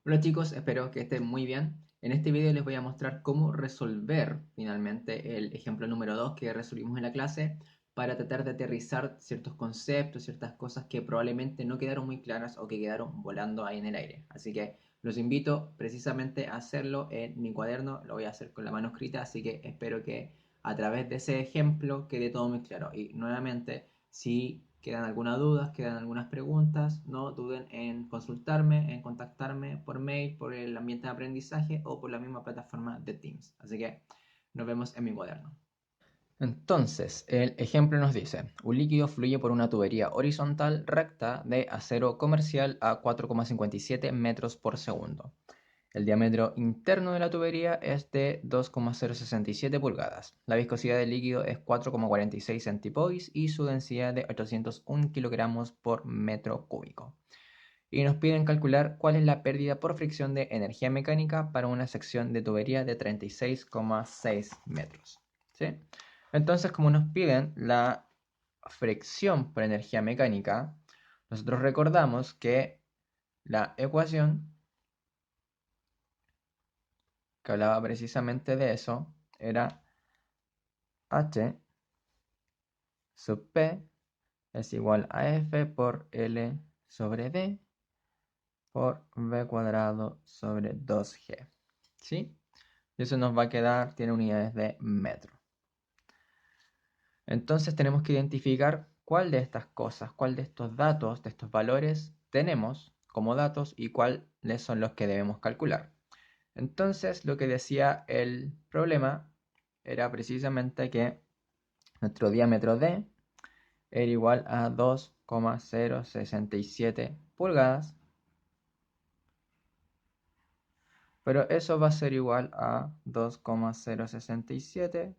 Hola chicos, espero que estén muy bien. En este video les voy a mostrar cómo resolver finalmente el ejemplo número 2 que resolvimos en la clase para tratar de aterrizar ciertos conceptos, ciertas cosas que probablemente no quedaron muy claras o que quedaron volando ahí en el aire. Así que los invito precisamente a hacerlo en mi cuaderno, lo voy a hacer con la mano escrita, así que espero que a través de ese ejemplo quede todo muy claro. Y nuevamente, si quedan algunas dudas, quedan algunas preguntas, no duden en consultarme, en contactarme por mail, por el ambiente de aprendizaje o por la misma plataforma de Teams. Así que nos vemos en mi cuaderno. Entonces, el ejemplo nos dice, un líquido fluye por una tubería horizontal recta de acero comercial a 4,57 metros por segundo. El diámetro interno de la tubería es de 2,067 pulgadas. La viscosidad del líquido es 4,46 centipoise y su densidad de 801 kilogramos por metro cúbico. Y nos piden calcular cuál es la pérdida por fricción de energía mecánica para una sección de tubería de 36,6 metros. ¿Sí? Entonces, como nos piden la fricción por energía mecánica, nosotros recordamos que la ecuación que hablaba precisamente de eso era H sub P es igual a F por L sobre D por V cuadrado sobre 2G. ¿Sí? Y eso nos va a quedar, tiene unidades de metro. Entonces tenemos que identificar cuál de estas cosas, cuál de estos datos, de estos valores tenemos como datos y cuáles son los que debemos calcular. Entonces lo que decía el problema era precisamente que nuestro diámetro D era igual a 2,067 pulgadas, pero eso va a ser igual a 2,067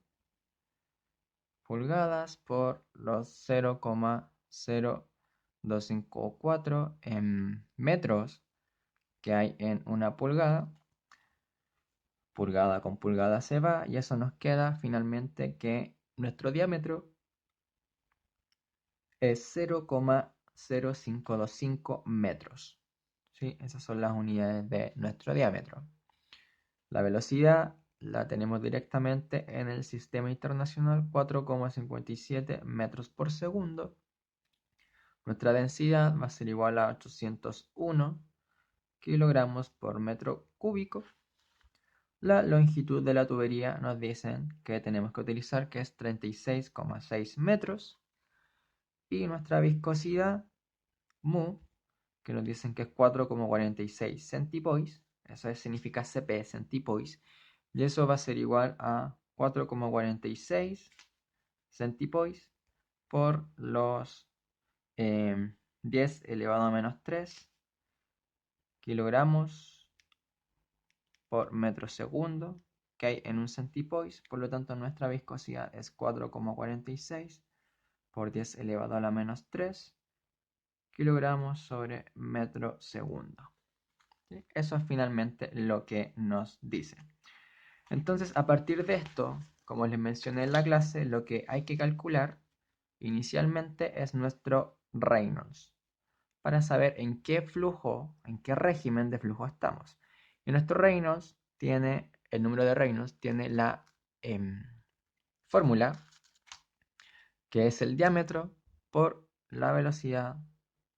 pulgadas por los 0,0254 en metros que hay en una pulgada. Pulgada con pulgada se va y eso nos queda finalmente que nuestro diámetro es 0,0525 metros. ¿Sí? Esas son las unidades de nuestro diámetro. La velocidad la tenemos directamente en el sistema internacional, 4,57 metros por segundo. Nuestra densidad va a ser igual a 801 kilogramos por metro cúbico. La longitud de la tubería nos dicen que tenemos que utilizar, que es 36,6 metros. Y nuestra viscosidad, mu, que nos dicen que es 4,46 centipoise, eso significa CP, centipoise, y eso va a ser igual a 4,46 centipoise por los 10 elevado a menos 3 kilogramos por metro segundo que hay en un centipoise. Por lo tanto, nuestra viscosidad es 4,46 por 10 elevado a la menos 3 kilogramos sobre metro segundo. ¿Sí? Eso es finalmente lo que nos dice. Entonces, a partir de esto, como les mencioné en la clase, lo que hay que calcular inicialmente es nuestro Reynolds para saber en qué flujo, en qué régimen de flujo estamos. Y nuestro Reynolds tiene, el número de Reynolds tiene la fórmula que es el diámetro por la velocidad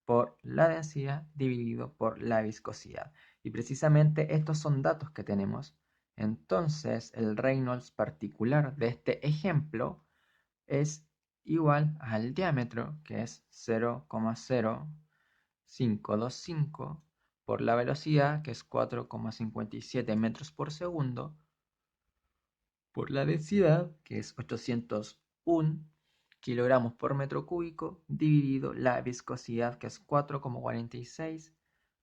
por la densidad dividido por la viscosidad. Y precisamente estos son datos que tenemos. Entonces el Reynolds particular de este ejemplo es igual al diámetro, que es 0,0525 por la velocidad, que es 4,57 metros por segundo, por la densidad, que es 801 kilogramos por metro cúbico, dividido la viscosidad, que es 4,46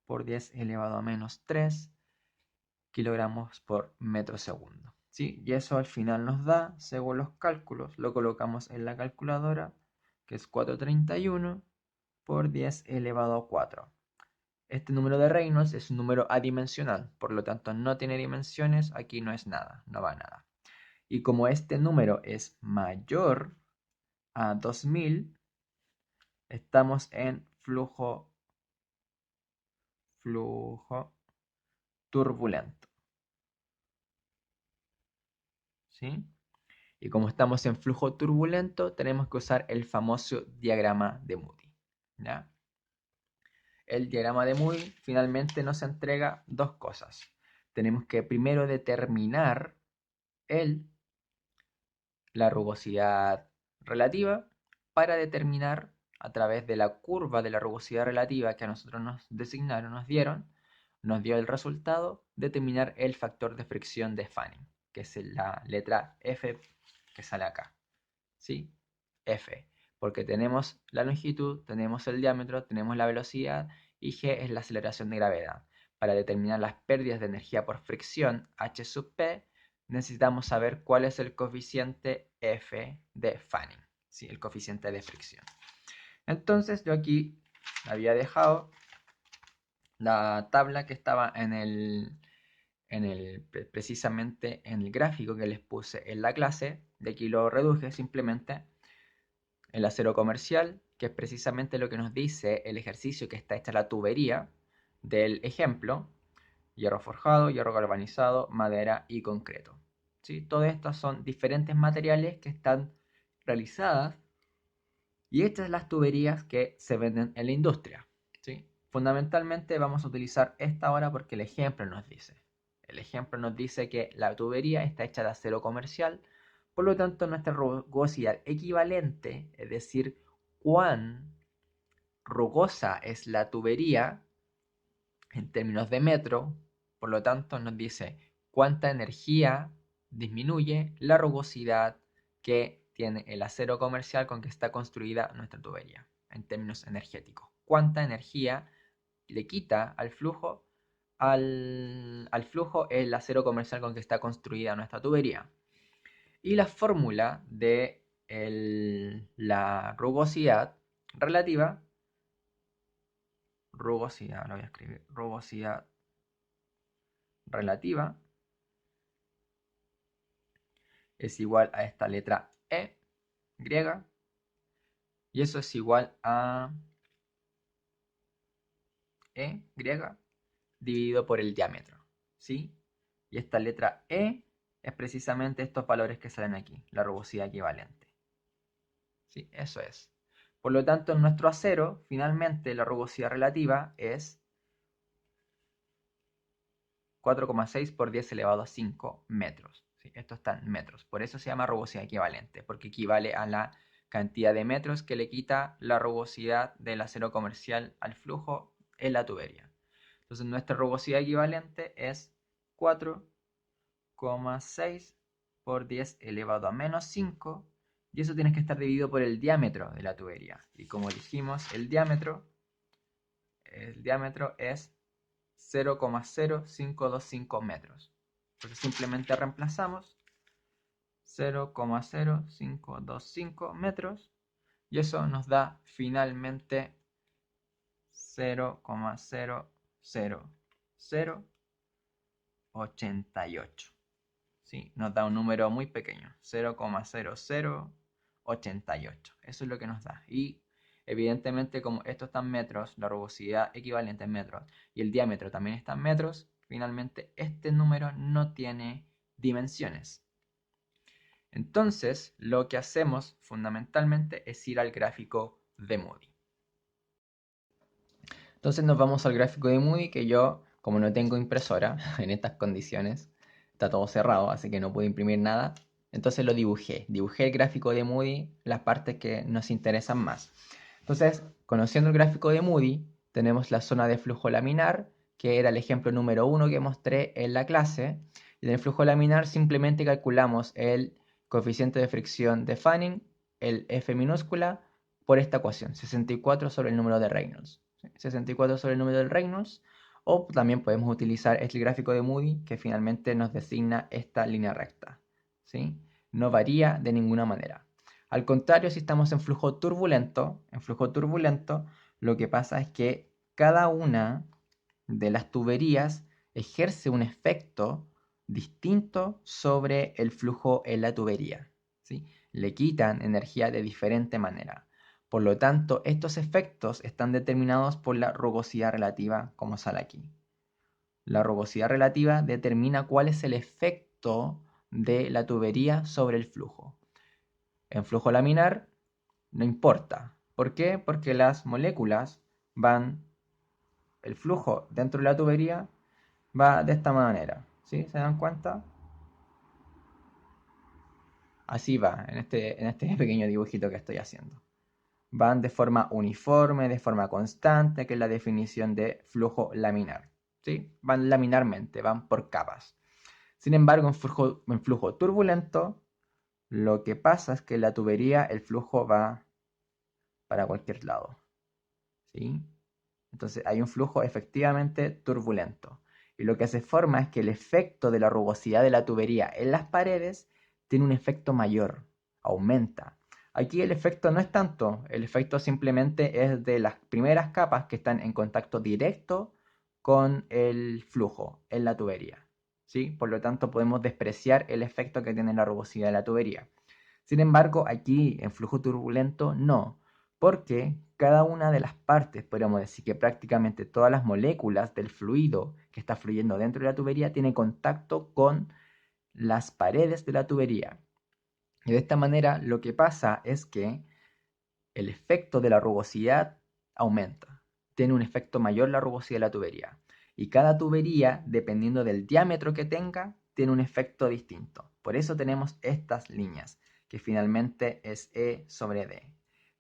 por 10 elevado a menos 3 kilogramos por metro segundo. ¿Sí? Y eso al final nos da, según los cálculos, lo colocamos en la calculadora, que es 431 por 10 elevado a 4. Este número de Reynolds es un número adimensional, por lo tanto no tiene dimensiones, aquí no es nada, no va nada. Y como este número es mayor a 2000, estamos en flujo turbulento. ¿Sí? Y como estamos en flujo turbulento, tenemos que usar el famoso diagrama de Moody. ¿Ya? El diagrama de Moody finalmente nos entrega dos cosas. Tenemos que primero determinar la rugosidad relativa para determinar a través de la curva de la rugosidad relativa que a nosotros nos designaron, nos dio el resultado, determinar el factor de fricción de Fanning, que es la letra F que sale acá. ¿Sí? F, porque tenemos la longitud, tenemos el diámetro, tenemos la velocidad y G es la aceleración de gravedad. Para determinar las pérdidas de energía por fricción, H sub P, necesitamos saber cuál es el coeficiente F de Fanning, ¿sí? El coeficiente de fricción. Entonces yo aquí había dejado la tabla que estaba precisamente en el gráfico que les puse en la clase. De aquí lo reduje simplemente. El acero comercial, que es precisamente lo que nos dice el ejercicio que está hecha la tubería del ejemplo. Hierro forjado, hierro galvanizado, madera y concreto. ¿Sí? Todas estas son diferentes materiales que están realizadas y estas son las tuberías que se venden en la industria. ¿Sí? Fundamentalmente vamos a utilizar esta ahora porque el ejemplo nos dice. El ejemplo nos dice que la tubería está hecha de acero comercial, por lo tanto nuestra rugosidad equivalente, es decir, cuán rugosa es la tubería en términos de metro, por lo tanto nos dice cuánta energía disminuye la rugosidad que tiene el acero comercial con que está construida nuestra tubería en términos energéticos. Cuánta energía le quita al flujo el acero comercial con que está construida nuestra tubería. Y la fórmula de la rugosidad relativa, rugosidad, lo voy a escribir, rugosidad relativa es igual a esta letra E griega y eso es igual a E griega dividido por el diámetro, ¿sí? Y esta letra E es precisamente estos valores que salen aquí, la rugosidad equivalente. ¿Sí? Eso es. Por lo tanto, en nuestro acero, finalmente la rugosidad relativa es 4,6 por 10 elevado a 5 metros. ¿Sí? Esto está en metros. Por eso se llama rugosidad equivalente, porque equivale a la cantidad de metros que le quita la rugosidad del acero comercial al flujo en la tubería. Entonces nuestra rugosidad equivalente es 4,6 por 10 elevado a menos 5 y eso tiene que estar dividido por el diámetro de la tubería. Y como dijimos, el diámetro es 0,0525 metros. Entonces simplemente reemplazamos 0,0525 metros y eso nos da finalmente 0,00088. ¿Sí? Nos da un número muy pequeño, 0,0088. Eso es lo que nos da. Y evidentemente como esto está en metros, la rugosidad equivalente en metros y el diámetro también está en metros, finalmente este número no tiene dimensiones. Entonces lo que hacemos fundamentalmente es ir al gráfico de Moody. Entonces nos vamos al gráfico de Moody que yo, como no tengo impresora en estas condiciones, está todo cerrado, así que no puedo imprimir nada. Entonces lo dibujé. Dibujé el gráfico de Moody, las partes que nos interesan más. Entonces, conociendo el gráfico de Moody, tenemos la zona de flujo laminar, que era el ejemplo número 1 que mostré en la clase. Y en el flujo laminar simplemente calculamos el coeficiente de fricción de Fanning, el F minúscula, por esta ecuación, 64 sobre el número de Reynolds. 64 sobre el número de Reynolds. O también podemos utilizar el gráfico de Moody que finalmente nos designa esta línea recta. ¿Sí? No varía de ninguna manera. Al contrario, si estamos en flujo turbulento, lo que pasa es que cada una de las tuberías ejerce un efecto distinto sobre el flujo en la tubería. ¿Sí? Le quitan energía de diferente manera. Por lo tanto, estos efectos están determinados por la rugosidad relativa, como sale aquí. La rugosidad relativa determina cuál es el efecto de la tubería sobre el flujo. En flujo laminar no importa. ¿Por qué? Porque las moléculas van, el flujo dentro de la tubería va de esta manera. ¿Sí? ¿Se dan cuenta? Así va, en este pequeño dibujito que estoy haciendo. Van de forma uniforme, de forma constante, que es la definición de flujo laminar. ¿Sí? Van laminarmente, van por capas. Sin embargo, en flujo turbulento, lo que pasa es que en la tubería el flujo va para cualquier lado. ¿Sí? Entonces hay un flujo efectivamente turbulento. Y lo que se forma es que el efecto de la rugosidad de la tubería en las paredes tiene un efecto mayor, aumenta. Aquí el efecto no es tanto, el efecto simplemente es de las primeras capas que están en contacto directo con el flujo en la tubería. ¿Sí? Por lo tanto podemos despreciar el efecto que tiene la rugosidad de la tubería. Sin embargo, aquí en flujo turbulento no, porque cada una de las partes, podríamos decir que prácticamente todas las moléculas del fluido que está fluyendo dentro de la tubería tiene contacto con las paredes de la tubería. Y de esta manera lo que pasa es que el efecto de la rugosidad aumenta. Tiene un efecto mayor la rugosidad de la tubería. Y cada tubería, dependiendo del diámetro que tenga, tiene un efecto distinto. Por eso tenemos estas líneas, que finalmente es E sobre D.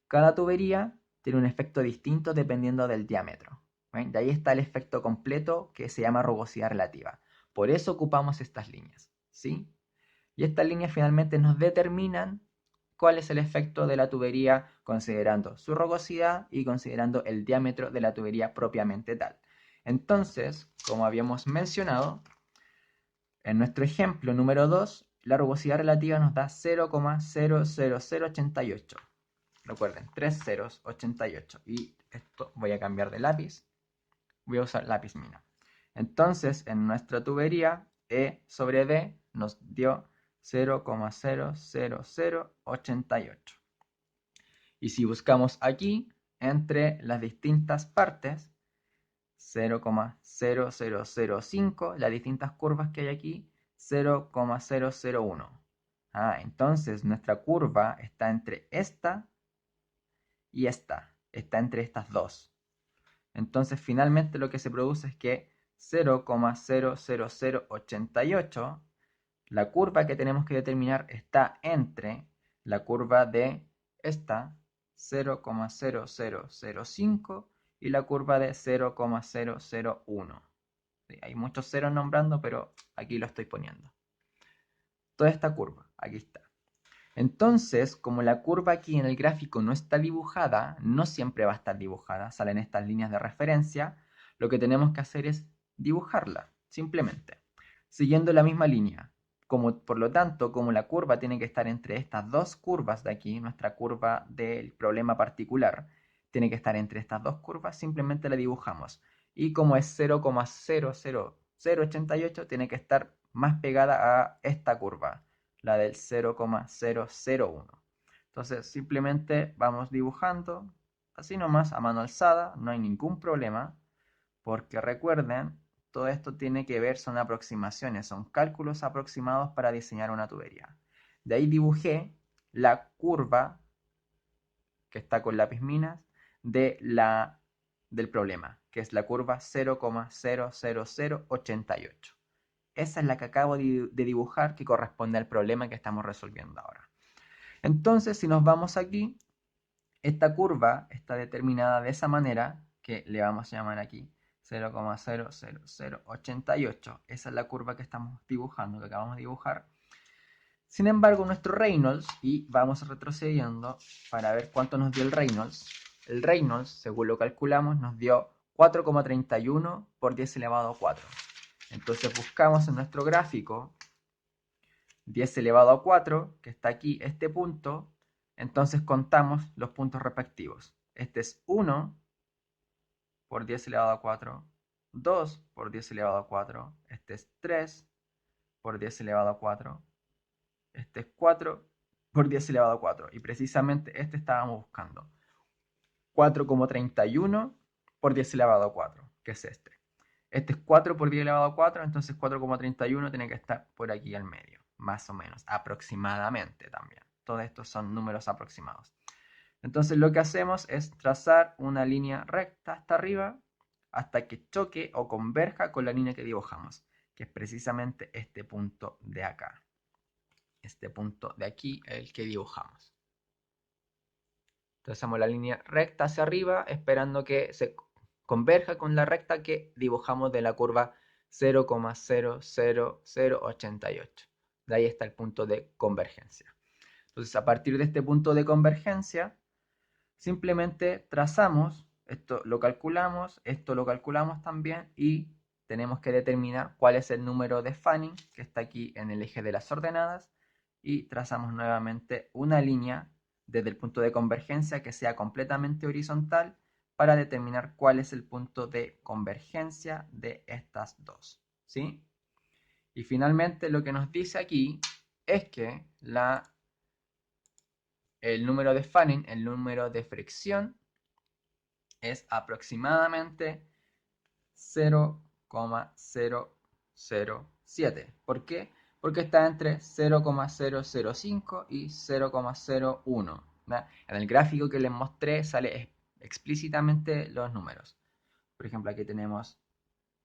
Cada tubería tiene un efecto distinto dependiendo del diámetro. ¿Ven? De ahí está el efecto completo que se llama rugosidad relativa. Por eso ocupamos estas líneas. ¿Sí? Y estas líneas finalmente nos determinan cuál es el efecto de la tubería considerando su rugosidad y considerando el diámetro de la tubería propiamente tal. Entonces, como habíamos mencionado, en nuestro ejemplo número 2, la rugosidad relativa nos da 0,00088. Recuerden, 3 ceros, 88. Y esto voy a cambiar de lápiz. Voy a usar lápiz mino. Entonces, en nuestra tubería, E sobre D nos dio 0,00088. Y si buscamos aquí, entre las distintas partes, 0,0005, las distintas curvas que hay aquí, 0,001. Entonces nuestra curva está entre esta y esta. Está entre estas dos. Entonces finalmente lo que se produce es que 0,00088, la curva que tenemos que determinar está entre la curva de esta 0,0005 y la curva de 0,001. Sí, hay muchos ceros nombrando, pero aquí lo estoy poniendo. Toda esta curva, aquí está. Entonces, como la curva aquí en el gráfico no está dibujada, no siempre va a estar dibujada, salen estas líneas de referencia, lo que tenemos que hacer es dibujarla, simplemente, siguiendo la misma línea. Por lo tanto, como la curva tiene que estar entre estas dos curvas de aquí, nuestra curva del problema particular, tiene que estar entre estas dos curvas, simplemente la dibujamos. Y como es 0,00088, tiene que estar más pegada a esta curva, la del 0,001. Entonces simplemente vamos dibujando así nomás a mano alzada, no hay ningún problema, porque recuerden, todo esto tiene que ver, son aproximaciones, son cálculos aproximados para diseñar una tubería. De ahí dibujé la curva que está con lápiz minas del problema, que es la curva 0,00088. Esa es la que acabo de dibujar, que corresponde al problema que estamos resolviendo ahora. Entonces, si nos vamos aquí, esta curva está determinada de esa manera, que le vamos a llamar aquí 0,00088. Esa es la curva que estamos dibujando, que acabamos de dibujar. Sin embargo, nuestro Reynolds, y vamos retrocediendo para ver cuánto nos dio el Reynolds. El Reynolds, según lo calculamos, nos dio 4,31 por 10 elevado a 4. Entonces buscamos en nuestro gráfico 10 elevado a 4, que está aquí, este punto. Entonces contamos los puntos respectivos. Este es 1 por 10 elevado a 4, 2 por 10 elevado a 4, este es 3 por 10 elevado a 4, este es 4 por 10 elevado a 4. Y precisamente este estábamos buscando. 4,31 por 10 elevado a 4, que es este. Este es 4 por 10 elevado a 4, entonces 4,31 tiene que estar por aquí al medio, más o menos, aproximadamente también. Todos estos son números aproximados. Entonces lo que hacemos es trazar una línea recta hasta arriba hasta que choque o converja con la línea que dibujamos, que es precisamente este punto de acá. Este punto de aquí es el que dibujamos. Trazamos la línea recta hacia arriba esperando que se converja con la recta que dibujamos de la curva 0,00088. De ahí está el punto de convergencia. Entonces, a partir de este punto de convergencia, simplemente trazamos, esto lo calculamos, esto lo calculamos también y tenemos que determinar cuál es el número de Fanning que está aquí en el eje de las ordenadas y trazamos nuevamente una línea desde el punto de convergencia que sea completamente horizontal para determinar cuál es el punto de convergencia de estas dos, ¿sí? Y finalmente lo que nos dice aquí es que el número de Fanning, el número de fricción, es aproximadamente 0,007. ¿Por qué? Porque está entre 0,005 y 0,01. En el gráfico que les mostré sale explícitamente los números. Por ejemplo, aquí tenemos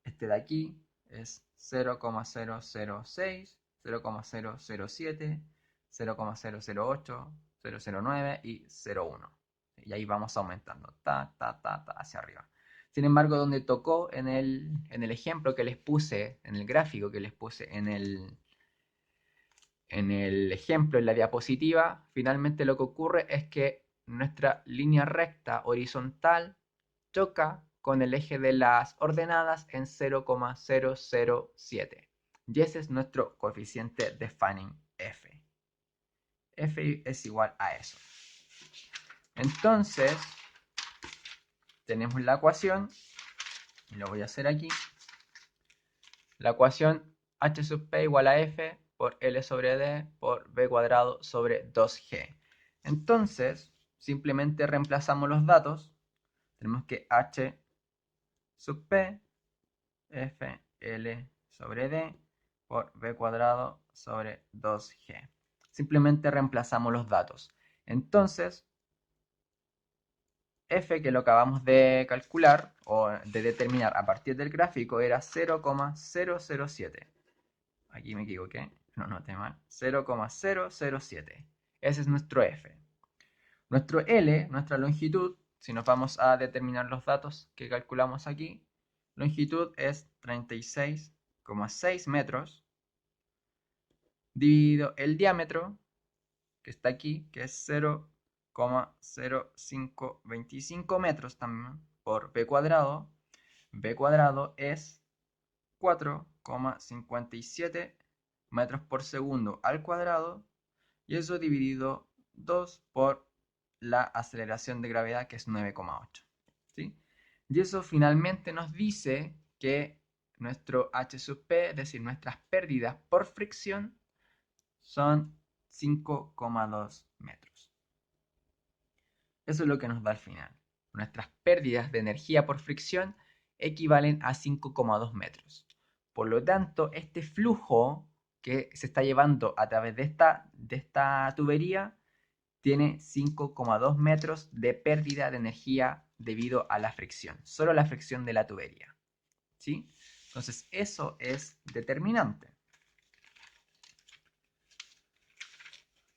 este de aquí, es 0,006, 0,007, 0,008, 0,09 y 0,1. Y ahí vamos aumentando, hacia arriba. Sin embargo, donde tocó en el ejemplo que les puse, en el gráfico que les puse en el ejemplo, en la diapositiva, finalmente lo que ocurre es que nuestra línea recta horizontal choca con el eje de las ordenadas en 0,007. Y ese es nuestro coeficiente de Fanning F. F es igual a eso. Entonces, tenemos la ecuación, y lo voy a hacer aquí. La ecuación h sub p igual a f por L sobre D por B cuadrado sobre 2G. Entonces, simplemente reemplazamos los datos. Tenemos que h sub p, f, L sobre D por B cuadrado sobre 2G. Simplemente reemplazamos los datos. Entonces, f, que lo acabamos de calcular o de determinar a partir del gráfico, era 0,007. Aquí me equivoqué, no noté mal. 0,007. Ese es nuestro f. Nuestro L, nuestra longitud, si nos vamos a determinar los datos que calculamos aquí, longitud es 36,6 metros, dividido el diámetro, que está aquí, que es 0,0525 metros también, por b cuadrado. B cuadrado es 4,57 metros por segundo al cuadrado, y eso dividido 2 por la aceleración de gravedad, que es 9,8. ¿Sí? Y eso finalmente nos dice que nuestro h sub p, es decir, nuestras pérdidas por fricción, son 5,2 metros. Eso es lo que nos da al final. Nuestras pérdidas de energía por fricción equivalen a 5,2 metros. Por lo tanto, este flujo que se está llevando a través de esta tubería tiene 5,2 metros de pérdida de energía debido a la fricción. Solo la fricción de la tubería. ¿Sí? Entonces, eso es determinante.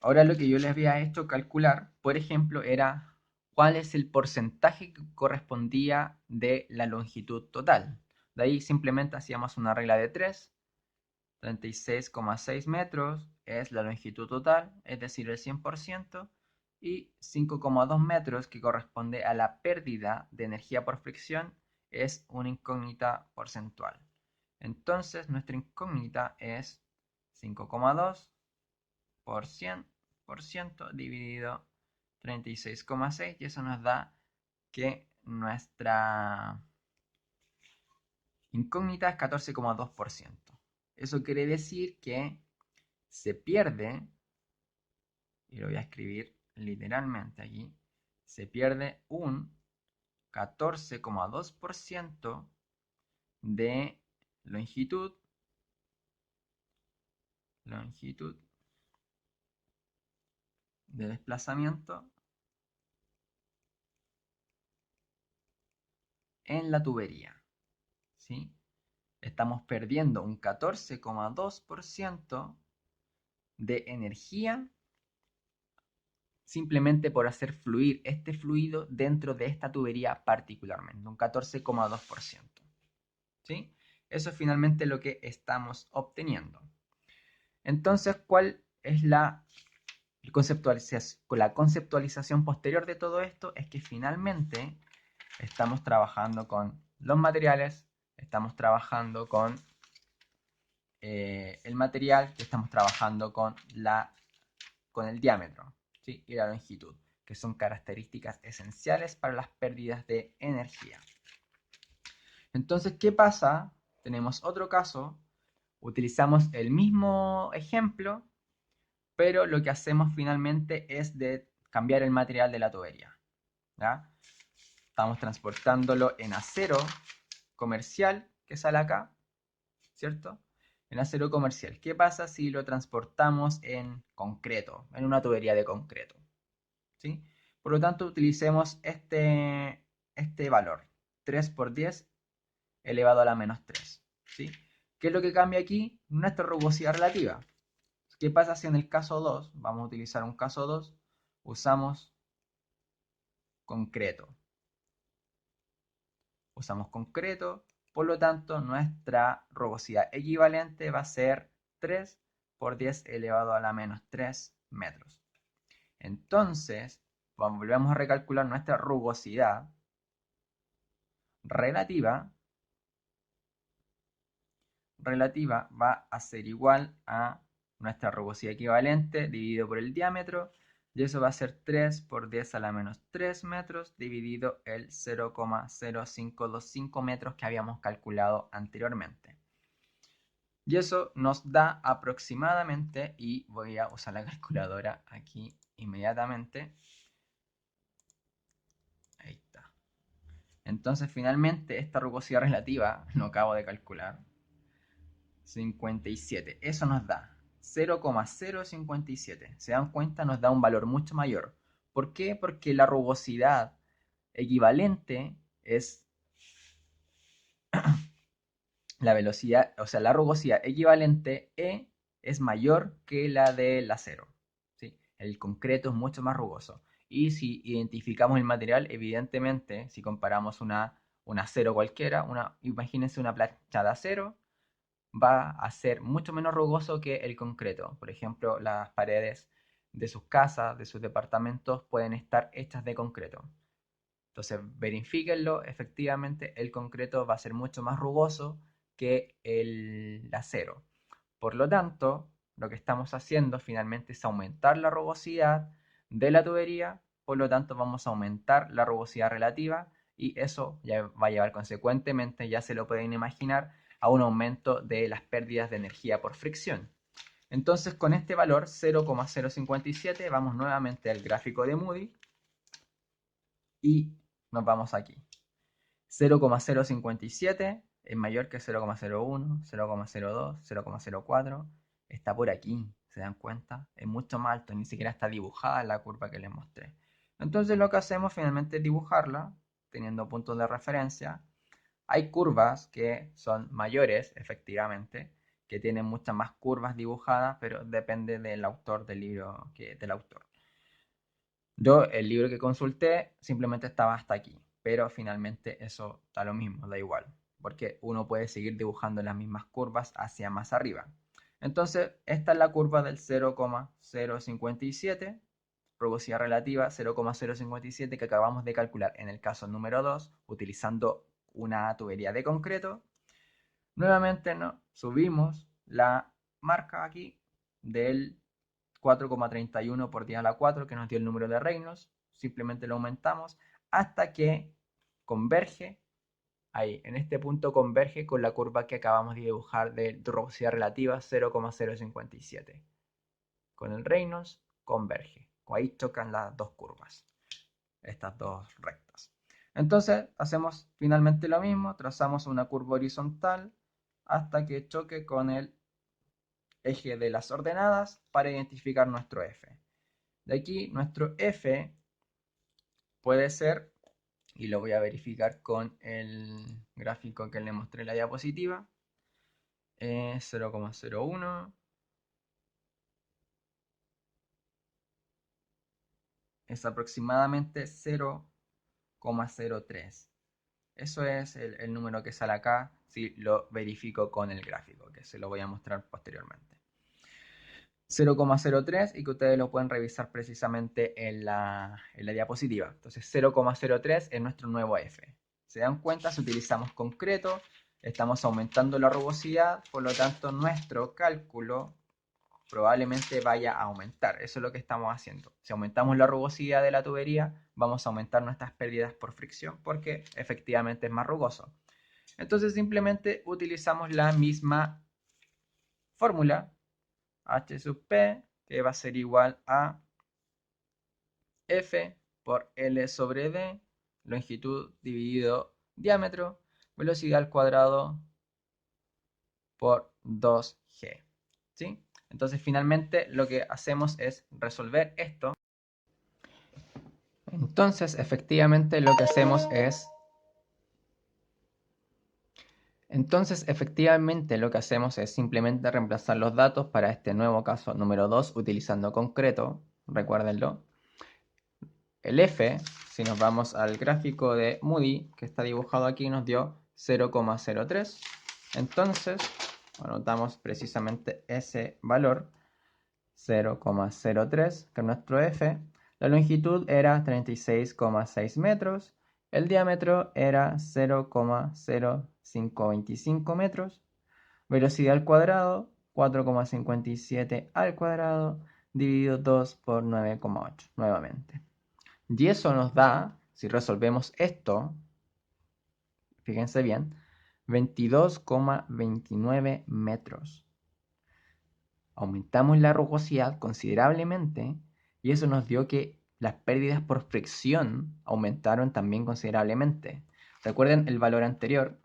Ahora lo que yo les había hecho calcular, por ejemplo, era cuál es el porcentaje que correspondía de la longitud total. De ahí simplemente hacíamos una regla de 3. 36,6 metros es la longitud total, es decir, el 100%, y 5,2 metros, que corresponde a la pérdida de energía por fricción, es una incógnita porcentual. Entonces, nuestra incógnita es 5,2 por 100% dividido 36,6, y eso nos da que nuestra incógnita es 14,2%. Eso quiere decir que se pierde, y lo voy a escribir literalmente aquí, se pierde un 14,2% de longitud de desplazamiento en la tubería, ¿sí? Estamos perdiendo un 14,2% de energía simplemente por hacer fluir este fluido dentro de esta tubería particularmente, un 14,2%. ¿Sí? Eso es finalmente lo que estamos obteniendo. Entonces, ¿cuál es la conceptualización posterior de todo esto? Es que finalmente estamos trabajando con los materiales, estamos trabajando con el material, que estamos trabajando con el diámetro, ¿sí? Y la longitud, que son características esenciales para las pérdidas de energía. Entonces, ¿qué pasa? Tenemos otro caso, utilizamos el mismo ejemplo, pero lo que hacemos finalmente es de cambiar el material de la tubería, ¿ya? Estamos transportándolo en acero comercial, que sale acá, ¿cierto? En acero comercial. ¿Qué pasa si lo transportamos en concreto, en una tubería de concreto? ¿Sí? Por lo tanto, utilicemos este valor, 3 por 10 elevado a la menos 3. ¿Sí? ¿Qué es lo que cambia aquí? Nuestra rugosidad relativa. ¿Qué pasa si en el caso 2, vamos a utilizar un caso 2, usamos concreto? Usamos concreto, por lo tanto, nuestra rugosidad equivalente va a ser 3 por 10 elevado a la menos 3 metros. Entonces, volvemos a recalcular nuestra rugosidad relativa va a ser igual a nuestra rugosidad equivalente dividido por el diámetro, y eso va a ser 3 por 10 a la menos 3 metros dividido el 0,0525 metros que habíamos calculado anteriormente. Y eso nos da aproximadamente, y voy a usar la calculadora aquí inmediatamente. Ahí está. Entonces finalmente esta rugosidad relativa, lo acabo de calcular, 57. Eso nos da 0,057. ¿Se dan cuenta? Nos da un valor mucho mayor. ¿Por qué? Porque la rugosidad equivalente es la velocidad, o sea, la rugosidad equivalente E es mayor que la del acero. ¿Sí? El concreto es mucho más rugoso. Y si identificamos el material, evidentemente, si comparamos un acero cualquiera, imagínense una plancha de acero, va a ser mucho menos rugoso que el concreto. Por ejemplo, las paredes de sus casas, de sus departamentos, pueden estar hechas de concreto. Entonces, verifíquenlo, efectivamente el concreto va a ser mucho más rugoso que el acero. Por lo tanto, lo que estamos haciendo finalmente es aumentar la rugosidad de la tubería, por lo tanto vamos a aumentar la rugosidad relativa y eso ya va a llevar consecuentemente, ya se lo pueden imaginar, a un aumento de las pérdidas de energía por fricción. Entonces con este valor 0,057 vamos nuevamente al gráfico de Moody y nos vamos aquí. 0,057 es mayor que 0,01, 0,02, 0,04. Está por aquí, ¿se dan cuenta? Es mucho más alto, ni siquiera está dibujada la curva que les mostré. Entonces lo que hacemos finalmente es dibujarla, teniendo puntos de referencia. Hay curvas que son mayores, efectivamente, que tienen muchas más curvas dibujadas, pero depende del autor del libro, del autor. Yo, el libro que consulté, simplemente estaba hasta aquí, pero finalmente eso da lo mismo, da igual, porque uno puede seguir dibujando las mismas curvas hacia más arriba. Entonces, esta es la curva del 0,057, rugosidad relativa 0,057 que acabamos de calcular en el caso número 2, utilizando una tubería de concreto. Nuevamente subimos la marca aquí del 4,31 por 10 a la 4 que nos dio el número de Reynolds. Simplemente lo aumentamos hasta que converge. Ahí, en este punto converge con la curva que acabamos de dibujar de rugosidad relativa 0,057. Con el Reynolds converge. Ahí chocan las dos curvas, estas dos rectas. Entonces hacemos finalmente lo mismo, trazamos una curva horizontal hasta que choque con el eje de las ordenadas para identificar nuestro f. De aquí nuestro f puede ser, y lo voy a verificar con el gráfico que le mostré en la diapositiva, 0,01 es aproximadamente 0,03. Eso es el número que sale acá si lo verifico con el gráfico, que se lo voy a mostrar posteriormente. 0,03 y que ustedes lo pueden revisar precisamente en la diapositiva. Entonces 0,03 es nuestro nuevo f. ¿Se dan cuenta? Si utilizamos concreto, estamos aumentando la rugosidad, por lo tanto nuestro cálculo probablemente vaya a aumentar. Eso es lo que estamos haciendo. Si aumentamos la rugosidad de la tubería, vamos a aumentar nuestras pérdidas por fricción porque efectivamente es más rugoso. Entonces simplemente utilizamos la misma fórmula, H sub P, que va a ser igual a F por L sobre D, longitud dividido diámetro, velocidad al cuadrado por 2G. ¿Sí? Entonces finalmente lo que hacemos es resolver esto. Entonces efectivamente lo que hacemos es simplemente reemplazar los datos para este nuevo caso número 2 utilizando concreto, recuérdenlo. El f, si nos vamos al gráfico de Moody, que está dibujado aquí, nos dio 0,03. Entonces, anotamos precisamente ese valor, 0,03, que es nuestro f. La longitud era 36,6 metros. El diámetro era 0,0525 metros. Velocidad al cuadrado, 4,57 al cuadrado, dividido 2 por 9,8, nuevamente. Y eso nos da, si resolvemos esto, fíjense bien, 22,29 metros. Aumentamos la rugosidad considerablemente y eso nos dio que las pérdidas por fricción aumentaron también considerablemente. ¿Recuerden el valor anterior?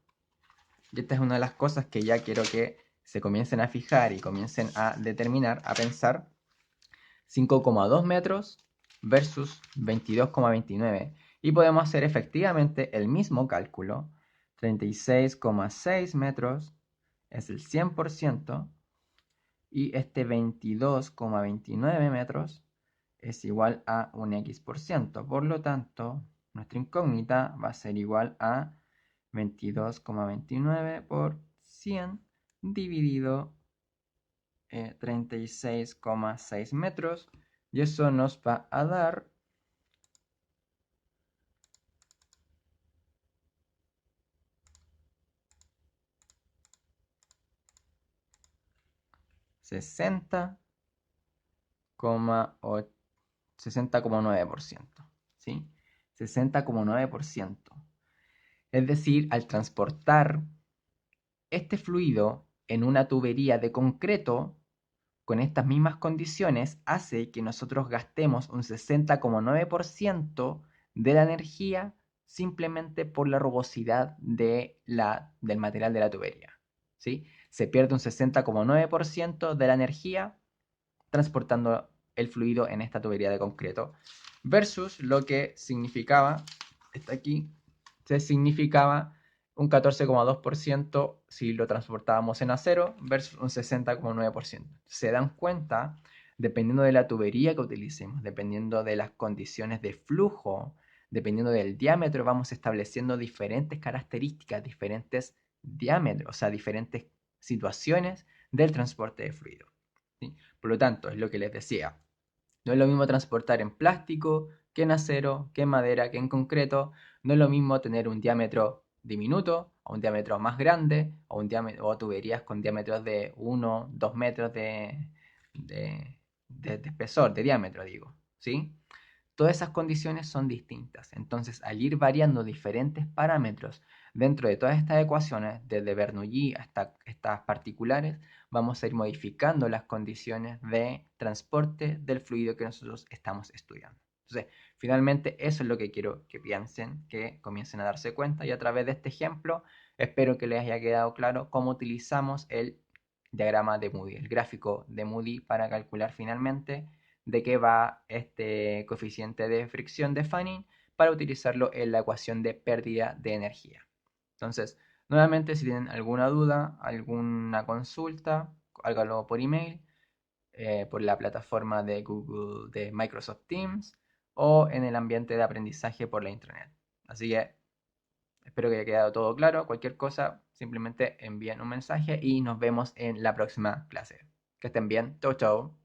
Y esta es una de las cosas que ya quiero que se comiencen a fijar y comiencen a determinar, a pensar. 5,2 metros versus 22,29. Y podemos hacer efectivamente el mismo cálculo. 36,6 metros es el 100% y este 22,29 metros es igual a un X%. Por lo tanto, nuestra incógnita va a ser igual a 22,29 por 100 dividido 36,6 metros. Y eso nos va a dar 60,9%. ¿Sí? 60,9%. Es decir, al transportar este fluido en una tubería de concreto, con estas mismas condiciones, hace que nosotros gastemos un 60,9% de la energía simplemente por la rugosidad del material de la tubería. ¿Sí? Se pierde un 60,9% de la energía transportando el fluido en esta tubería de concreto, versus lo que significaba, está aquí, se significaba un 14,2% si lo transportábamos en acero versus un 60,9%. Se dan cuenta, dependiendo de la tubería que utilicemos, dependiendo de las condiciones de flujo, dependiendo del diámetro, vamos estableciendo diferentes características, diferentes diámetros, o sea, diferentes situaciones del transporte de fluido. ¿Sí? Por lo tanto, es lo que les decía. No es lo mismo transportar en plástico que en acero, que en madera, que en concreto. No es lo mismo tener un diámetro diminuto o un diámetro más grande o tuberías con diámetros de 1, 2 metros de espesor, de diámetro, digo. ¿Sí? Todas esas condiciones son distintas. Entonces, al ir variando diferentes parámetros dentro de todas estas ecuaciones, desde Bernoulli hasta estas particulares, vamos a ir modificando las condiciones de transporte del fluido que nosotros estamos estudiando. Entonces, finalmente eso es lo que quiero que piensen, que comiencen a darse cuenta y a través de este ejemplo espero que les haya quedado claro cómo utilizamos el diagrama de Moody, el gráfico de Moody para calcular finalmente de qué va este coeficiente de fricción de Fanning para utilizarlo en la ecuación de pérdida de energía. Entonces, nuevamente, si tienen alguna duda, alguna consulta, háganlo por email, por la plataforma de Google, de Microsoft Teams o en el ambiente de aprendizaje por la intranet. Así que espero que haya quedado todo claro. Cualquier cosa, simplemente envíen un mensaje y nos vemos en la próxima clase. Que estén bien. Chau, chau.